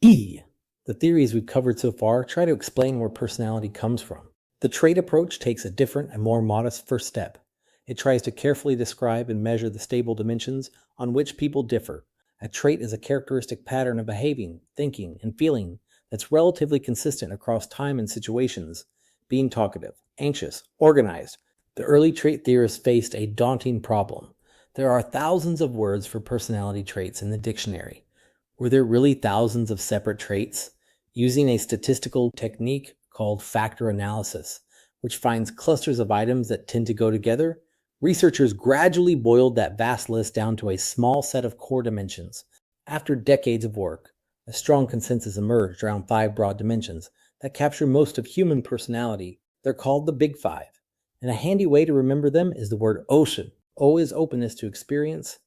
E. The theories we've covered so far try to explain where personality comes from. The trait approach takes a different and more modest first step. It tries to carefully describe and measure the stable dimensions on which people differ. A trait is a characteristic pattern of behaving, thinking, and feeling that's relatively consistent across time and situations. Being talkative, anxious, organized. The early trait theorists faced a daunting problem. There are thousands of words for personality traits in the dictionary. Were there really thousands of separate traits? Using a statistical technique called factor analysis, which finds clusters of items that tend to go together, researchers gradually boiled that vast list down to a small set of core dimensions. After decades of work, a strong consensus emerged around 5 broad dimensions that capture most of human personality. They're called the Big Five, and a handy way to remember them is the word ocean. O is openness to experience,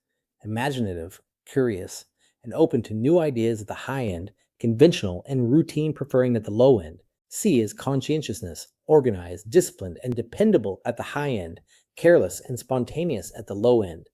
imaginative, curious, and open to new ideas at the high end, conventional and routine preferring at the low end. C is conscientiousness, organized, disciplined, and dependable at the high end, careless and spontaneous at the low end.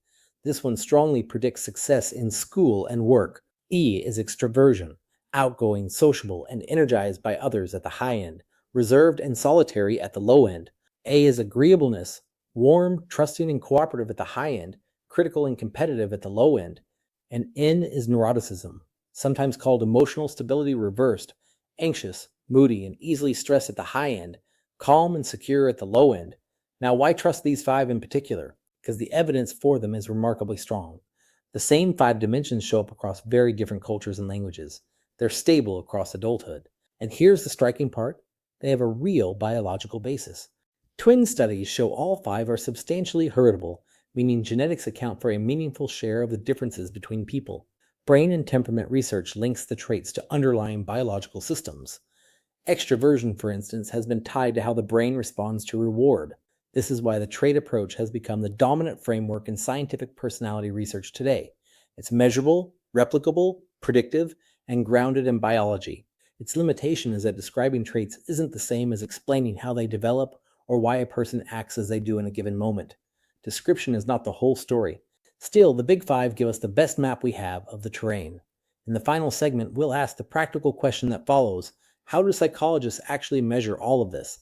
This one strongly predicts success in school and work. E is extraversion, outgoing, sociable, and energized by others at the high end, reserved and solitary at the low end. A is agreeableness, warm, trusting, and cooperative at the high end, critical and competitive at the low end. And N is neuroticism, sometimes called emotional stability reversed, anxious, moody, and easily stressed at the high end, calm and secure at the low end. Now, why trust these 5 in particular? Because the evidence for them is remarkably strong. The same 5 dimensions show up across very different cultures and languages. They're stable across adulthood. And here's the striking part: they have a real biological basis. Twin studies show all 5 are substantially heritable, meaning genetics account for a meaningful share of the differences between people. Brain and temperament research links the traits to underlying biological systems. Extraversion, for instance, has been tied to how the brain responds to reward. This is why the trait approach has become the dominant framework in scientific personality research today. It's measurable, replicable, predictive, and grounded in biology. Its limitation is that describing traits isn't the same as explaining how they develop or why a person acts as they do in a given moment. Description is not the whole story. Still, the Big Five give us the best map we have of the terrain. In the final segment, we'll ask the practical question that follows: how do psychologists actually measure all of this?